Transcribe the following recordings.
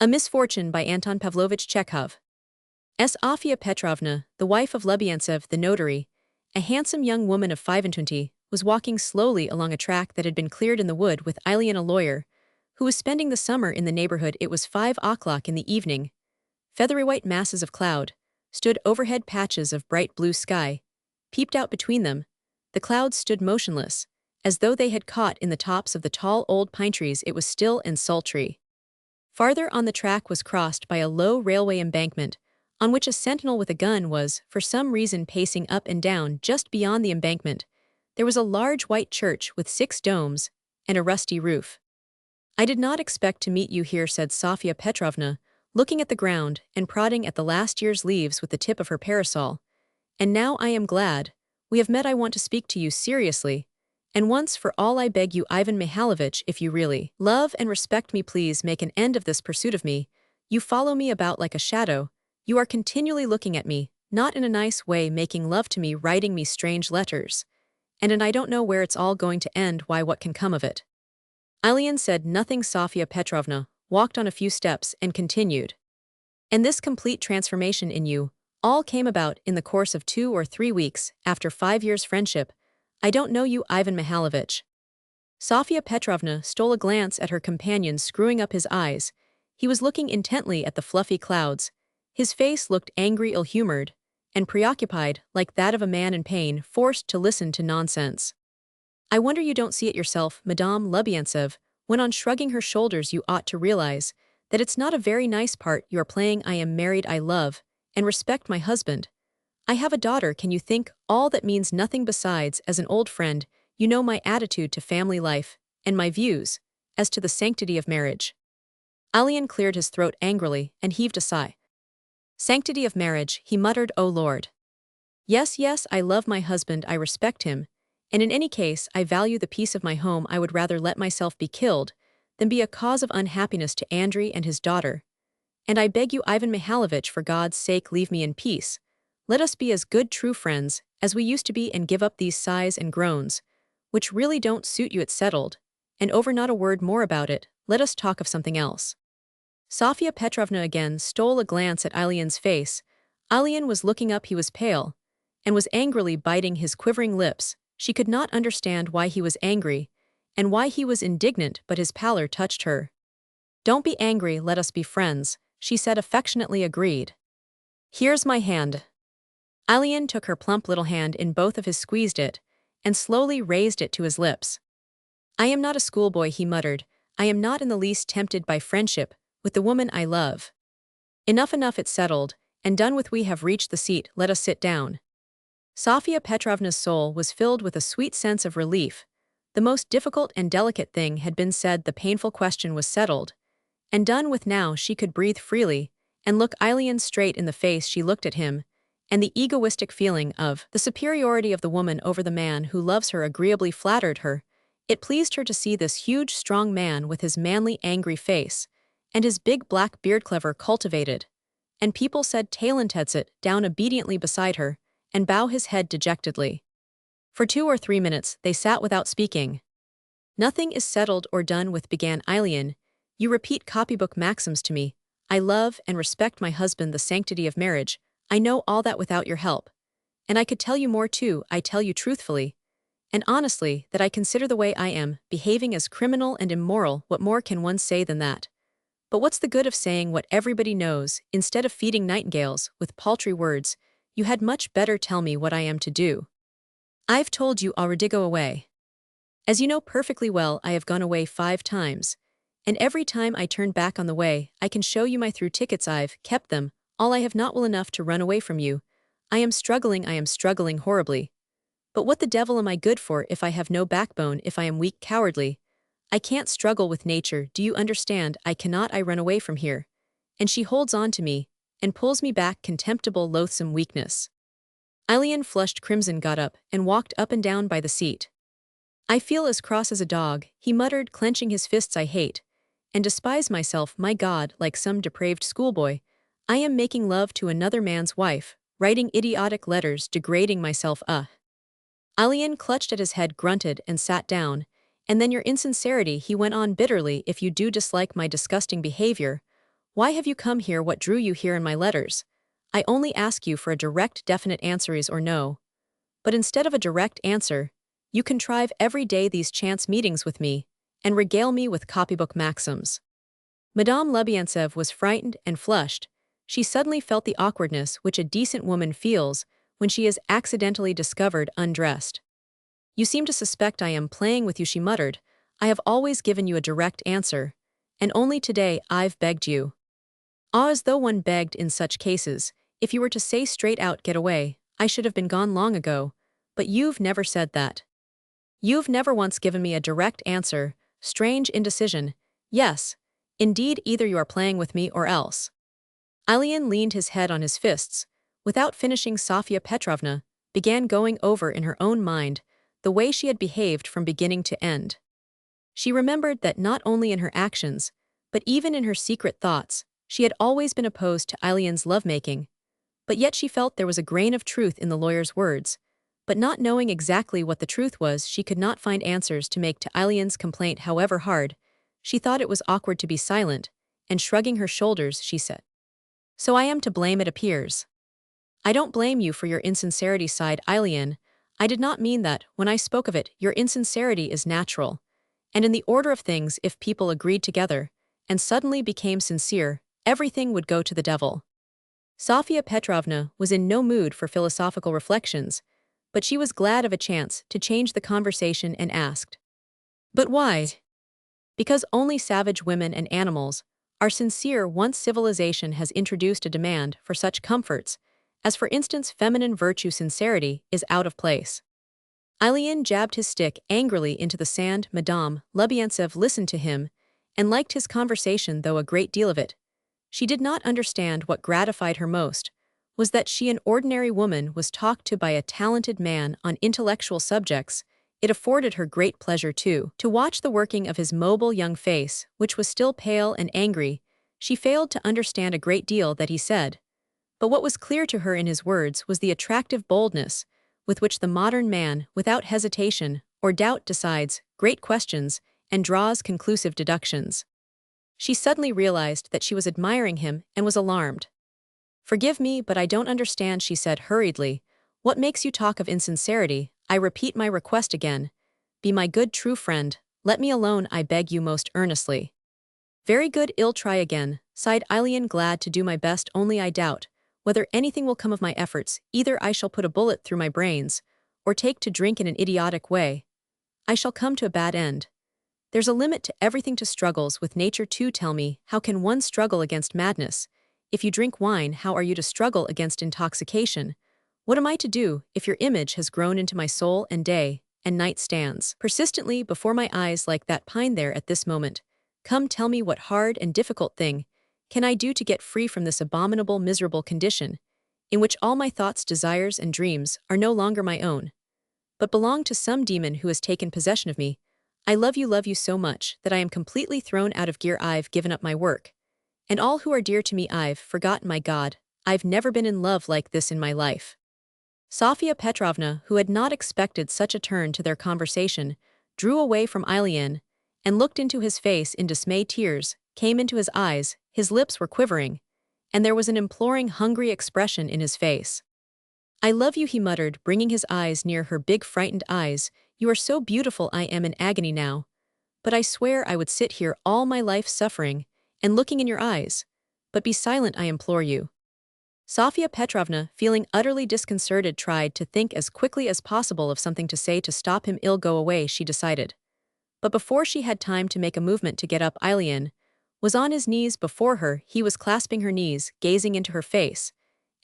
A Misfortune by Anton Pavlovich Chekhov. Sofia Petrovna, the wife of Lubyantsev, the notary, a handsome young woman of 25, was walking slowly along a track that had been cleared in the wood with Ilyin, a lawyer, who was spending the summer in the neighborhood. It was 5 o'clock in the evening. Feathery white masses of cloud stood overhead. Patches of bright blue sky peeped out between them. The clouds stood motionless, as though they had caught in the tops of the tall old pine trees. It was still and sultry. Farther on, the track was crossed by a low railway embankment, on which a sentinel with a gun was, for some reason, pacing up and down. Just beyond the embankment, there was a large white church with 6 domes and a rusty roof. "I did not expect to meet you here," said Sofia Petrovna, looking at the ground and prodding at the last year's leaves with the tip of her parasol. "And now I am glad we have met. I want to speak to you seriously. And once for all, I beg you, Ivan Mikhailovich, if you really love and respect me, please make an end of this pursuit of me. You follow me about like a shadow. You are continually looking at me, not in a nice way, making love to me, writing me strange letters. And I don't know where it's all going to end. Why, what can come of it?" Ilyin said nothing. Sofia Petrovna walked on a few steps and continued. "And this complete transformation in you all came about in the course of 2 or 3 weeks, after 5 years' friendship. I don't know you, Ivan Mikhailovich." Sofia Petrovna stole a glance at her companion, screwing up his eyes. He was looking intently at the fluffy clouds. His face looked angry, ill-humored, and preoccupied, like that of a man in pain, forced to listen to nonsense. "I wonder you don't see it yourself," Madame Lubyantsev went on, shrugging her shoulders. "You ought to realize that it's not a very nice part you are playing. I am married. I love and respect my husband. I have a daughter. Can you think all that means nothing? Besides, as an old friend, you know my attitude to family life and my views as to the sanctity of marriage." Ilyin cleared his throat angrily and heaved a sigh. "Sanctity of marriage," he muttered. "Oh Lord. Yes, yes, I love my husband, I respect him, and in any case I value the peace of my home. I would rather let myself be killed than be a cause of unhappiness to Andrei and his daughter. And I beg you, Ivan Mikhailovich, for God's sake, leave me in peace. Let us be as good true friends as we used to be, and give up these sighs and groans, which really don't suit you. It's settled, and over, not a word more about it. Let us talk of something else." Sofia Petrovna again stole a glance at Ilyin's face. Ilyin was looking up. He was pale, and was angrily biting his quivering lips. She could not understand why he was angry, and why he was indignant, but his pallor touched her. "Don't be angry, let us be friends," she said affectionately. "Agreed. Here's my hand." Ilyin took her plump little hand in both of his, squeezed it, and slowly raised it to his lips. "I am not a schoolboy," he muttered. "I am not in the least tempted by friendship with the woman I love. Enough, enough, it's settled, and done with. We have reached the seat, let us sit down." Sofia Petrovna's soul was filled with a sweet sense of relief. The most difficult and delicate thing had been said. The painful question was settled and done with. Now she could breathe freely and look Ilyin straight in the face. She looked at him, and the egoistic feeling of the superiority of the woman over the man who loves her agreeably flattered her. It pleased her to see this huge, strong man with his manly, angry face, and his big black beard, clever, cultivated. And people said talented, sit down obediently beside her, and bow his head dejectedly. For 2 or 3 minutes they sat without speaking. "Nothing is settled or done with," began Ilyin. "You repeat copybook maxims to me. I love and respect my husband, the sanctity of marriage. I know all that without your help. And I could tell you more too. I tell you truthfully and honestly that I consider the way I am behaving as criminal and immoral. What more can one say than that? But what's the good of saying what everybody knows? Instead of feeding nightingales with paltry words, you had much better tell me what I am to do." "I've told you already. Go away. As you know perfectly well, I have gone away 5 times. And every time I turn back on the way, I can show you my through tickets. I've kept them all. I have not well enough to run away from you. I am struggling horribly. But what the devil am I good for if I have no backbone, if I am weak, cowardly? I can't struggle with nature, do you understand? I cannot. I run away from here. And she holds on to me and pulls me back. Contemptible, loathsome weakness." Ilyin flushed crimson, got up, and walked up and down by the seat. "I feel as cross as a dog," he muttered, clenching his fists. "I hate and despise myself, my God, like some depraved schoolboy. I am making love to another man's wife, writing idiotic letters, degrading myself. Ilyin clutched at his head, grunted, and sat down. "And then your insincerity," he went on bitterly. "If you do dislike my disgusting behavior, Why have you come here? What drew you here in my letters? I only ask you for a direct, definite answer, yes or no. But instead of a direct answer, you contrive every day these chance meetings with me, and regale me with copybook maxims. Madame Lubiantsev was frightened and flushed. She suddenly felt the awkwardness which a decent woman feels when she is accidentally discovered undressed. You seem to suspect I am playing with you, she muttered. I have always given you a direct answer, and only today I've begged you. Ah, as though one begged in such cases. If you were to say straight out, get away, I should have been gone long ago, but you've never said that. You've never once given me a direct answer. Strange indecision. Yes, indeed, either you are playing with me or else. Ilyin leaned his head on his fists. Without finishing, Sofia Petrovna began going over in her own mind the way she had behaved from beginning to end. She remembered that not only in her actions, but even in her secret thoughts, she had always been opposed to Ilyin's lovemaking. But yet she felt there was a grain of truth in the lawyer's words. But not knowing exactly what the truth was, she could not find answers to make to Ilyin's complaint, however hard. She thought it was awkward to be silent, and shrugging her shoulders, she said, "So I am to blame, it appears." "I don't blame you for your insincerity," sighed Ilyin. "I did not mean that. When I spoke of it, your insincerity is natural. And in the order of things, if people agreed together, and suddenly became sincere, everything would go to the devil." Sofia Petrovna was in no mood for philosophical reflections, but she was glad of a chance to change the conversation and asked, "But why?" "Because only savage women and animals are sincere once civilization has introduced a demand for such comforts, as for instance feminine virtue. Sincerity is out of place." Ilyin jabbed his stick angrily into the sand. Madame Lubiantsev listened to him and liked his conversation, though a great deal of it. She did not understand what gratified her most was that she, an ordinary woman, was talked to by a talented man on intellectual subjects. It afforded her great pleasure, too, to watch the working of his mobile young face, which was still pale and angry. She failed to understand a great deal that he said, but what was clear to her in his words was the attractive boldness with which the modern man, without hesitation or doubt, decides great questions and draws conclusive deductions. She suddenly realized that she was admiring him and was alarmed. "Forgive me, but I don't understand," she said hurriedly. "What makes you talk of insincerity? I repeat my request again. Be my good true friend. Let me alone, I beg you most earnestly." "Very good, I'll try again," sighed Ilyin, "glad to do my best, only I doubt whether anything will come of my efforts. Either I shall put a bullet through my brains, or take to drink in an idiotic way. I shall come to a bad end. There's a limit to everything, to struggles with nature too. Tell me, how can one struggle against madness? If you drink wine, how are you to struggle against intoxication? What am I to do if your image has grown into my soul and day and night stands persistently before my eyes like that pine there at this moment? Come, tell me, what hard and difficult thing can I do to get free from this abominable, miserable condition, in which all my thoughts, desires, and dreams are no longer my own, but belong to some demon who has taken possession of me? I love you so much that I am completely thrown out of gear. I've given up my work, and all who are dear to me I've forgotten. My God, I've never been in love like this in my life." Sofia Petrovna, who had not expected such a turn to their conversation, drew away from Ilyin and looked into his face in dismay. Tears came into his eyes, his lips were quivering, and there was an imploring, hungry expression in his face. "I love you," he muttered, bringing his eyes near her big, frightened eyes. "You are so beautiful, I am in agony now. But I swear I would sit here all my life suffering and looking in your eyes. But be silent, I implore you." Sofia Petrovna, feeling utterly disconcerted, tried to think as quickly as possible of something to say to stop him. "I'll go away," she decided. But before she had time to make a movement to get up, Ilyin was on his knees before her. He was clasping her knees, gazing into her face,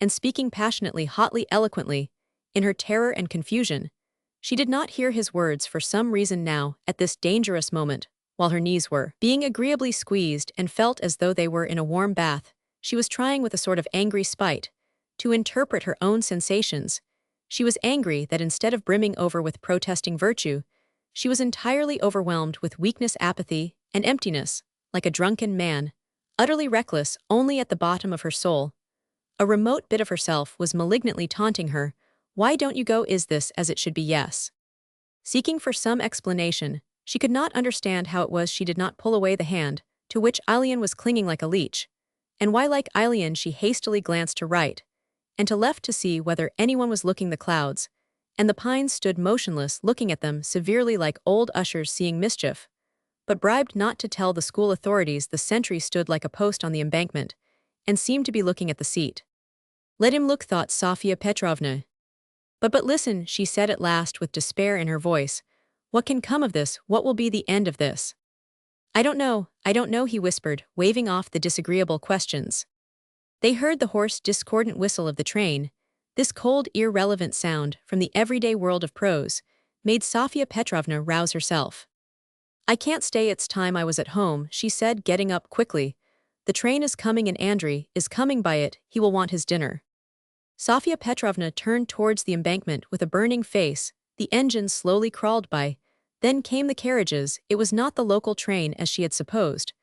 and speaking passionately, hotly, eloquently. In her terror and confusion, she did not hear his words for some reason now, at this dangerous moment, while her knees were being agreeably squeezed and felt as though they were in a warm bath. She was trying with a sort of angry spite to interpret her own sensations. She was angry that instead of brimming over with protesting virtue, she was entirely overwhelmed with weakness, apathy, and emptiness, like a drunken man, utterly reckless. Only at the bottom of her soul, a remote bit of herself was malignantly taunting her. "Why don't you go? Is this as it should be?" Yes. Seeking for some explanation, she could not understand how it was she did not pull away the hand to which Ilyin was clinging like a leech. and why, like Ilyin, she hastily glanced to right and to left to see whether anyone was looking. The clouds and the pines stood motionless, looking at them severely like old ushers seeing mischief. But bribed not to tell the school authorities, the sentry stood like a post on the embankment and seemed to be looking at the seat. Let him look, thought Sofia Petrovna. But listen, she said at last with despair in her voice. What can come of this? What will be the end of this? I don't know, he whispered, waving off the disagreeable questions. They heard the hoarse, discordant whistle of the train. This cold, irrelevant sound from the everyday world of prose made Sofia Petrovna rouse herself. I can't stay, it's time I was at home, she said, getting up quickly. The train is coming and Andrei is coming by it, he will want his dinner. Sofia Petrovna turned towards the embankment with a burning face. The engine slowly crawled by. Then came the carriages. It was not the local train as she had supposed,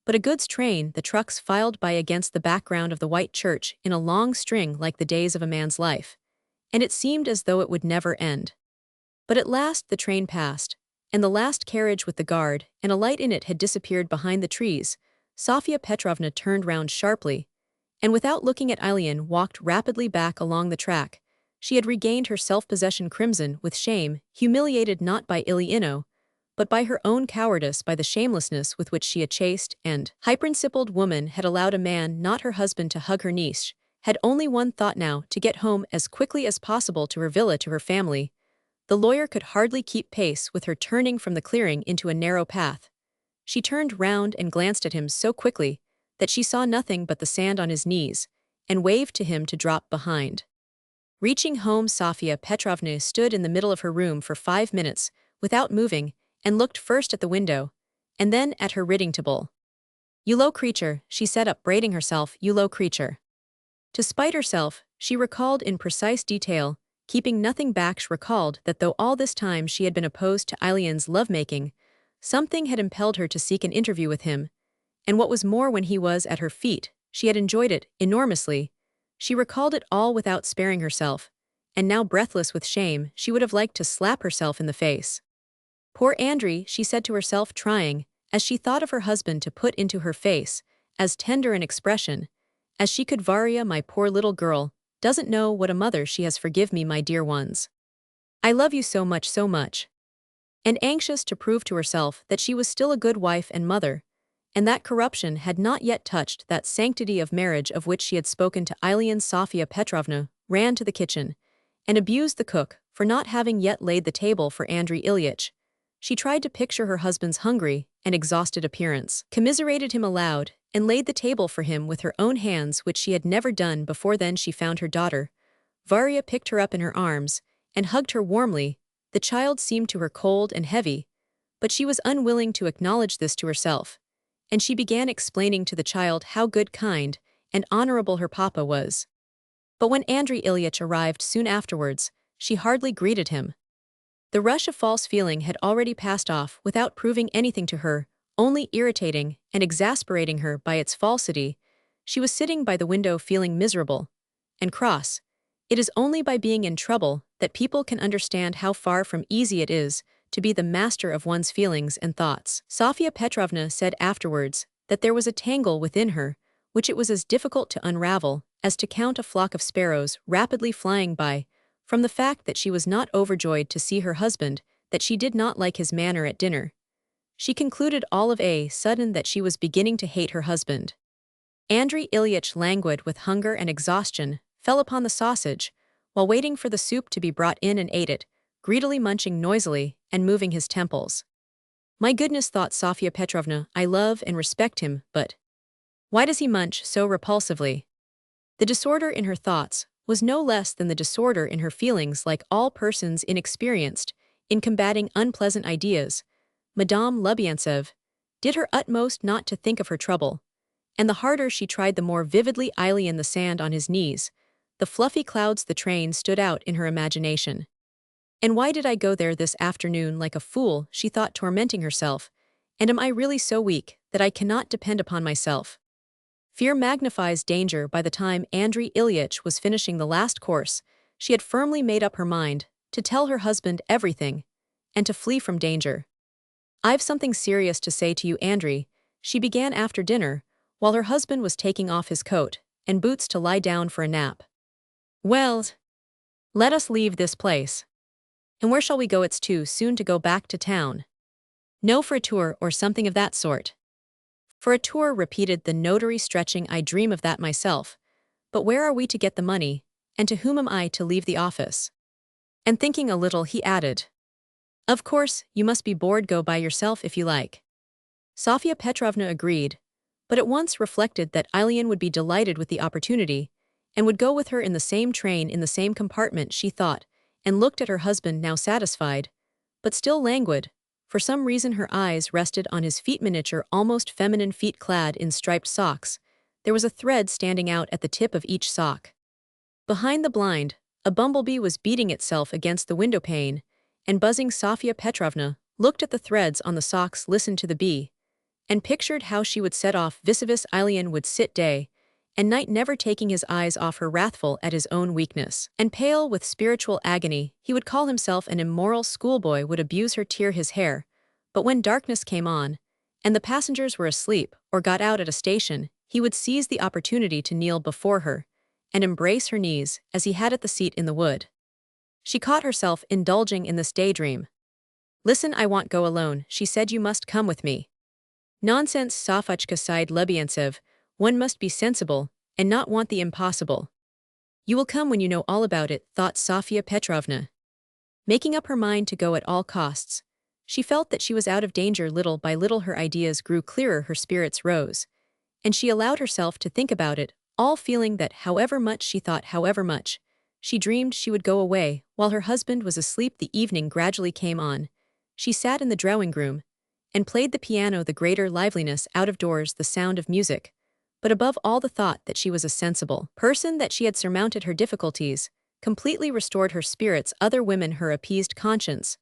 but a goods train. The trucks filed by against the background of the white church in a long string like the days of a man's life, and it seemed as though it would never end. But at last the train passed, and the last carriage with the guard and a light in it had disappeared behind the trees. Sofia Petrovna turned round sharply, and without looking at Ilyin, walked rapidly back along the track. She had regained her self-possession crimson with shame, humiliated not by Ilyin, but by her own cowardice, by the shamelessness with which she, a chaste and high-principled woman, had allowed a man, not her husband, to hug her niece, had only one thought now, to get home as quickly as possible to her villa, to her family. The lawyer could hardly keep pace with her, turning from the clearing into a narrow path. She turned round and glanced at him so quickly that she saw nothing but the sand on his knees, and waved to him to drop behind. Reaching home, Sofia Petrovna stood in the middle of her room for 5 minutes, without moving, and looked first at the window, and then at her writing table. You low creature, she said, upbraiding herself, you low creature. To spite herself, she recalled in precise detail, keeping nothing back, she recalled that though all this time she had been opposed to Ilyin's lovemaking, something had impelled her to seek an interview with him, and what was more, when he was at her feet, she had enjoyed it enormously. She recalled it all without sparing herself, and now, breathless with shame, she would have liked to slap herself in the face. Poor Andrei, she said to herself, trying, as she thought of her husband, to put into her face as tender an expression as she could. Varya, my poor little girl, doesn't know what a mother she has. Forgive me, my dear ones. I love you so much, so much. And anxious to prove to herself that she was still a good wife and mother, and that corruption had not yet touched that sanctity of marriage of which she had spoken to Ilyin, Sofia Petrovna ran to the kitchen and abused the cook for not having yet laid the table for Andrei Ilyich. She tried to picture her husband's hungry and exhausted appearance, commiserated him aloud, and laid the table for him with her own hands, which she had never done before. Then she found her daughter. Varya picked her up in her arms and hugged her warmly. The child seemed to her cold and heavy, but she was unwilling to acknowledge this to herself, and she began explaining to the child how good, kind, and honorable her papa was. But when Andrei Ilyich arrived soon afterwards, she hardly greeted him. The rush of false feeling had already passed off without proving anything to her, only irritating and exasperating her by its falsity. She was sitting by the window feeling miserable and cross. It is only by being in trouble that people can understand how far from easy it is to be the master of one's feelings and thoughts. Sofia Petrovna said afterwards that there was a tangle within her which it was as difficult to unravel as to count a flock of sparrows rapidly flying by. From the fact that she was not overjoyed to see her husband, that she did not like his manner at dinner, she concluded all of a sudden that she was beginning to hate her husband. Andrei Ilyich, languid with hunger and exhaustion, fell upon the sausage, while waiting for the soup to be brought in, and ate it, greedily, munching noisily and moving his temples. My goodness, thought Sofia Petrovna, I love and respect him, but why does he munch so repulsively? The disorder in her thoughts was no less than the disorder in her feelings. Like all persons inexperienced in combating unpleasant ideas, Madame Lubiantsev did her utmost not to think of her trouble, and the harder she tried, the more vividly Ilyin, the sand on his knees, the fluffy clouds, the train stood out in her imagination. And why did I go there this afternoon like a fool, she thought, tormenting herself, and am I really so weak that I cannot depend upon myself? Fear magnifies danger. By the time Andrei Ilyich was finishing the last course, she had firmly made up her mind to tell her husband everything and to flee from danger. I've something serious to say to you, Andrei, she began after dinner, while her husband was taking off his coat and boots to lie down for a nap. "Well, let us leave this place. And where shall we go? It's too soon to go back to town." "No, for a tour or something of that sort." "For a tour," repeated the notary, stretching. "I dream of that myself. But where are we to get the money, and to whom am I to leave the office?" And thinking a little, he added, "Of course, you must be bored. Go by yourself if you like." Sofia Petrovna agreed, but at once reflected that Ilyin would be delighted with the opportunity, and would go with her in the same train, in the same compartment, she thought, and looked at her husband, now satisfied, but still languid. For some reason her eyes rested on his feet, miniature, almost feminine feet clad in striped socks. There was a thread standing out at the tip of each sock. Behind the blind, a bumblebee was beating itself against the window pane, and buzzing. Sofia Petrovna looked at the threads on the socks, listened to the bee, and pictured how she would set off vis-a-vis Ilyin, would sit day and night, never taking his eyes off her, wrathful at his own weakness. And pale with spiritual agony, he would call himself an immoral schoolboy, would abuse her, tear his hair. But when darkness came on, and the passengers were asleep or got out at a station, he would seize the opportunity to kneel before her and embrace her knees, as he had at the seat in the wood. She caught herself indulging in this daydream. "Listen, I won't go alone," she said. "You must come with me." "Nonsense," Sofachka sighed. "Lebeantsev, one must be sensible, and not want the impossible." "You will come when you know all about it," thought Sofia Petrovna. Making up her mind to go at all costs, she felt that she was out of danger. Little by little her ideas grew clearer, her spirits rose, and she allowed herself to think about it, all feeling that however much she thought, however much she dreamed, she would go away, while her husband was asleep. The evening gradually came on. She sat in the drawing-room and played the piano, the greater liveliness out of doors, the sound of music, but above all the thought that she was a sensible person, that she had surmounted her difficulties, completely restored her spirits. Other women, her appeased conscience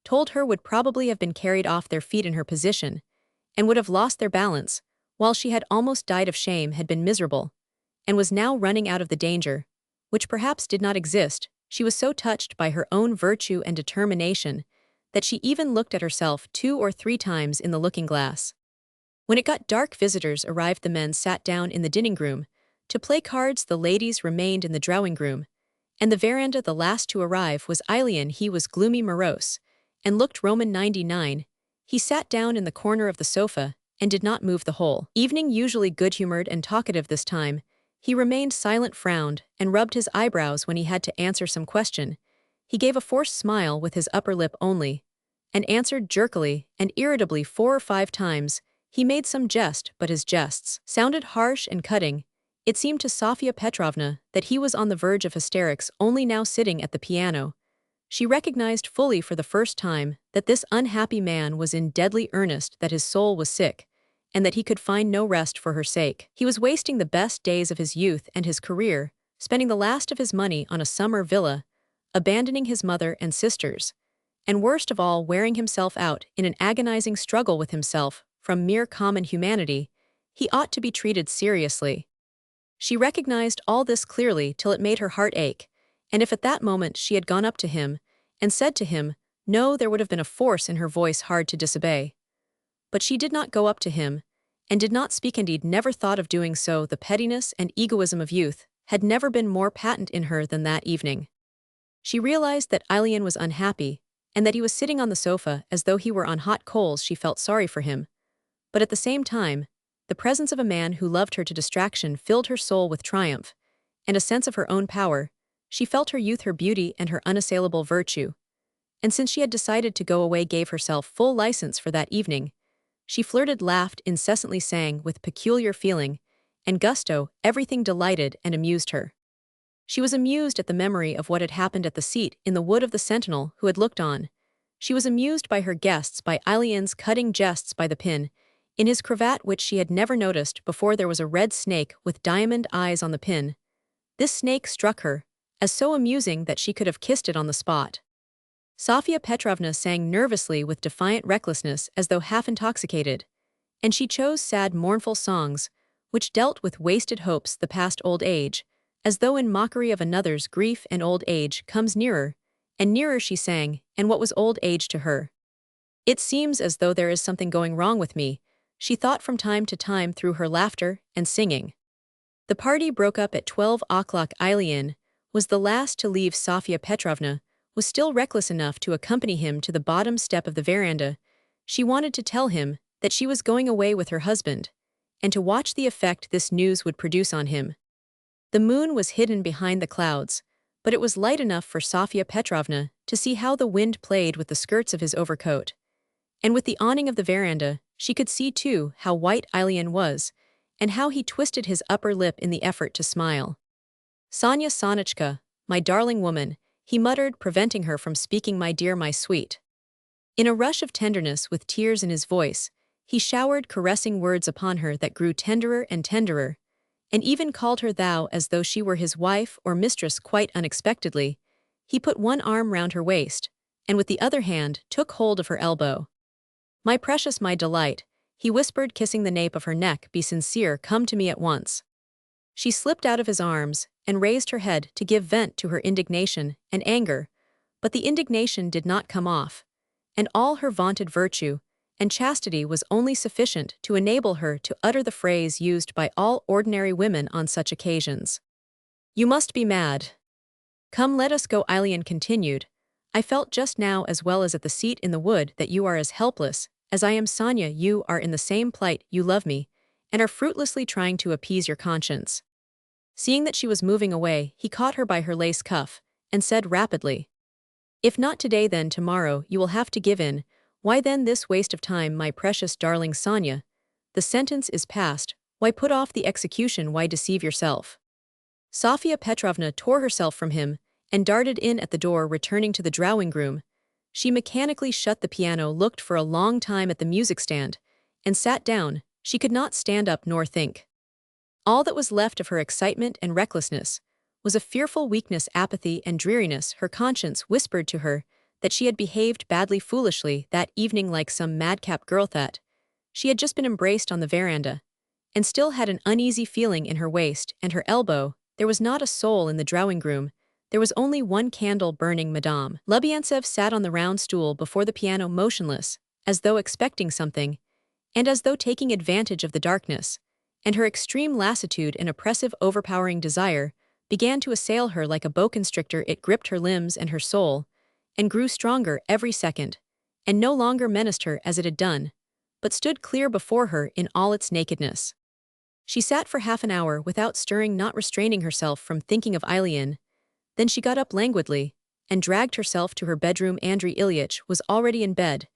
told her, would probably have been carried off their feet in her position, and would have lost their balance, while she had almost died of shame, had been miserable, and was now running out of the danger, which perhaps did not exist. She was so touched by her own virtue and determination that she even looked at herself 2 or 3 times in the looking-glass. When it got dark, visitors arrived. The men sat down in the dining-room to play cards, the ladies remained in the drawing-room, and the veranda. The last to arrive was Ilyin. He was gloomy, morose, and looked Roman 99. He sat down in the corner of the sofa and did not move the whole evening. Usually good-humored and talkative, this time he remained silent, frowned, and rubbed his eyebrows when he had to answer some question. He gave a forced smile with his upper lip only, and answered jerkily and irritably 4 or 5 times. He made some jest, but his jests sounded harsh and cutting. It seemed to Sofia Petrovna that he was on the verge of hysterics. Only now, sitting at the piano, she recognized fully for the first time that this unhappy man was in deadly earnest, that his soul was sick, and that he could find no rest for her sake. He was wasting the best days of his youth and his career, spending the last of his money on a summer villa, abandoning his mother and sisters, and worst of all, wearing himself out in an agonizing struggle with himself. From mere common humanity, he ought to be treated seriously. She recognized all this clearly till it made her heart ache, and if at that moment she had gone up to him and said to him, no, there would have been a force in her voice hard to disobey. But she did not go up to him, and did not speak, indeed never thought of doing so. The pettiness and egoism of youth had never been more patent in her than that evening. She realized that Ilyin was unhappy, and that he was sitting on the sofa as though he were on hot coals. She felt sorry for him. But at the same time, the presence of a man who loved her to distraction filled her soul with triumph, and a sense of her own power. She felt her youth, her beauty, and her unassailable virtue. And since she had decided to go away, gave herself full license for that evening. She flirted, laughed, incessantly sang with peculiar feeling and gusto. Everything delighted and amused her. She was amused at the memory of what had happened at the seat in the wood of the sentinel who had looked on. She was amused by her guests, by Ilyin's cutting jests, by the pin in his cravat which she had never noticed before. There was a red snake with diamond eyes on the pin. This snake struck her as so amusing that she could have kissed it on the spot. Sofia Petrovna sang nervously with defiant recklessness, as though half intoxicated, and she chose sad, mournful songs which dealt with wasted hopes, the past, old age, as though in mockery of another's grief. And old age comes nearer and nearer, she sang. And what was old age to her? It seems as though there is something going wrong with me, she thought from time to time through her laughter and singing. The party broke up at 12 o'clock. Ilyin was the last to leave. Sofia Petrovna was still reckless enough to accompany him to the bottom step of the veranda. She wanted to tell him that she was going away with her husband, and to watch the effect this news would produce on him. The moon was hidden behind the clouds, but it was light enough for Sofia Petrovna to see how the wind played with the skirts of his overcoat. And with the awning of the veranda, she could see too how white Ilyin was, and how he twisted his upper lip in the effort to smile. "Sonya Sonichka, my darling woman," he muttered, preventing her from speaking. "My dear, my sweet." In a rush of tenderness with tears in his voice, he showered caressing words upon her that grew tenderer and tenderer, and even called her thou as though she were his wife or mistress. Quite unexpectedly, he put one arm round her waist, and with the other hand took hold of her elbow. "My precious, my delight," he whispered, kissing the nape of her neck. "Be sincere, come to me at once." She slipped out of his arms and raised her head to give vent to her indignation and anger, but the indignation did not come off, and all her vaunted virtue and chastity was only sufficient to enable her to utter the phrase used by all ordinary women on such occasions. "You must be mad. Come, let us go," Ilyin continued. "I felt just now, as well as at the seat in the wood, that you are as helpless as I am. Sonya, you are in the same plight. You love me, and are fruitlessly trying to appease your conscience." Seeing that she was moving away, he caught her by her lace cuff and said rapidly, "If not today, then tomorrow you will have to give in. Why then this waste of time, my precious darling Sonya? The sentence is passed. Why put off the execution? Why deceive yourself?" Sofia Petrovna tore herself from him and darted in at the door. Returning to the drawing-room, she mechanically shut the piano, looked for a long time at the music stand, and sat down. She could not stand up nor think. All that was left of her excitement and recklessness was a fearful weakness, apathy, and dreariness. Her conscience whispered to her that she had behaved badly, foolishly, that evening, like some madcap girl, that she had just been embraced on the veranda, and still had an uneasy feeling in her waist and her elbow. There was not a soul in the drawing-room. There was only one candle burning. Madame Lubiantsev sat on the round stool before the piano, motionless, as though expecting something, and as though taking advantage of the darkness, and her extreme lassitude and oppressive, overpowering desire began to assail her like a boa constrictor. It gripped her limbs and her soul, and grew stronger every second, and no longer menaced her as it had done, but stood clear before her in all its nakedness. She sat for half an hour without stirring, not restraining herself from thinking of Ilyin. Then she got up languidly and dragged herself to her bedroom. Andrei Ilyitch was already in bed.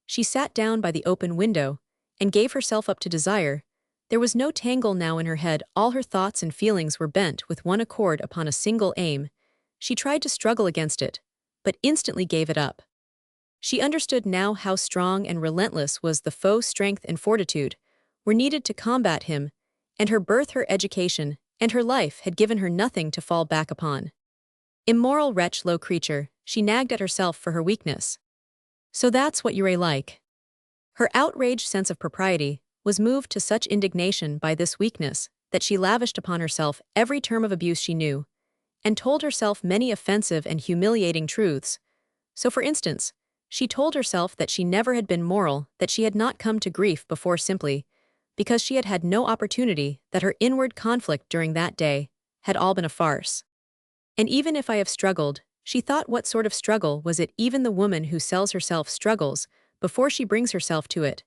She sat down by the open window and gave herself up to desire. There was no tangle now in her head. All her thoughts and feelings were bent with one accord upon a single aim. She tried to struggle against it, but instantly gave it up. She understood now how strong and relentless was the foe. Strength and fortitude were needed to combat him, and her birth, her education, and her life had given her nothing to fall back upon. Immoral wretch, low creature, she nagged at herself for her weakness. "So that's what you're like." Her outraged sense of propriety was moved to such indignation by this weakness that she lavished upon herself every term of abuse she knew, and told herself many offensive and humiliating truths. So, for instance, she told herself that she never had been moral, that she had not come to grief before simply because she had had no opportunity, that her inward conflict during that day had all been a farce. "And even if I have struggled," she thought, "what sort of struggle was it? Even the woman who sells herself struggles before she brings herself to it.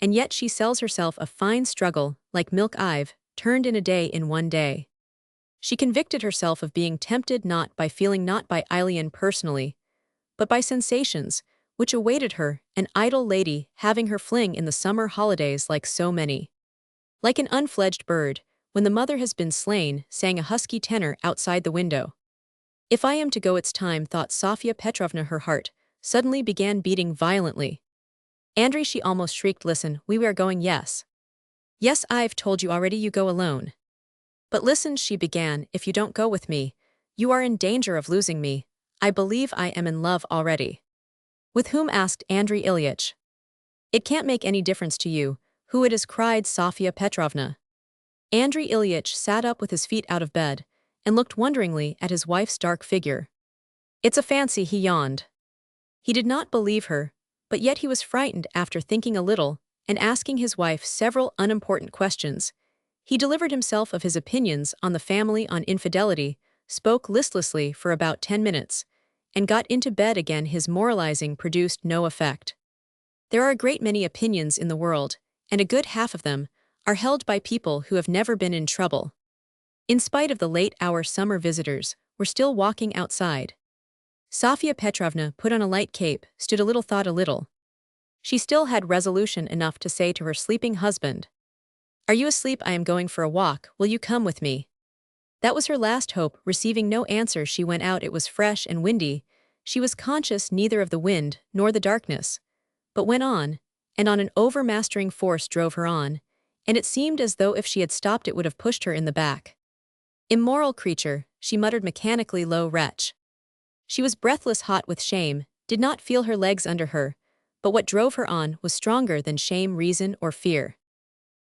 And yet she sells herself a fine struggle, like milk I've turned in a day, in one day." She convicted herself of being tempted not by feeling, not by Ilyin personally, but by sensations which awaited her, an idle lady having her fling in the summer holidays, like so many. Like an unfledged bird, when the mother has been slain, sang a husky tenor outside the window. "If I am to go, it's time," thought Sofia Petrovna. Her heart suddenly began beating violently. "Andrei," she almost shrieked, "listen, we are going." "Yes. Yes, I've told you already, you go alone." "But listen," she began, "if you don't go with me, you are in danger of losing me. I believe I am in love already." "With whom?" asked Andrei Ilyitch. "It can't make any difference to you who it is," cried Sofia Petrovna. Andrei Ilyitch sat up with his feet out of bed and looked wonderingly at his wife's dark figure. "It's a fancy," he yawned. He did not believe her, but yet he was frightened. After thinking a little, and asking his wife several unimportant questions. He delivered himself of his opinions on the family on infidelity, spoke listlessly for about 10 minutes, and got into bed again. His moralizing produced no effect. There are a great many opinions in the world, and a good half of them are held by people who have never been in trouble. In spite of the late hour, summer visitors were still walking outside. Sofia Petrovna put on a light cape, stood a little, thought a little. She still had resolution enough to say to her sleeping husband, "Are you asleep? I am going for a walk. Will you come with me?" That was her last hope. Receiving no answer, she went out. It was fresh and windy. She was conscious neither of the wind nor the darkness, but went on, and on an overmastering force drove her on, and it seemed as though if she had stopped it would have pushed her in the back. "Immoral creature," she muttered mechanically, "low wretch." She was breathless, hot with shame, did not feel her legs under her, but what drove her on was stronger than shame, reason, or fear.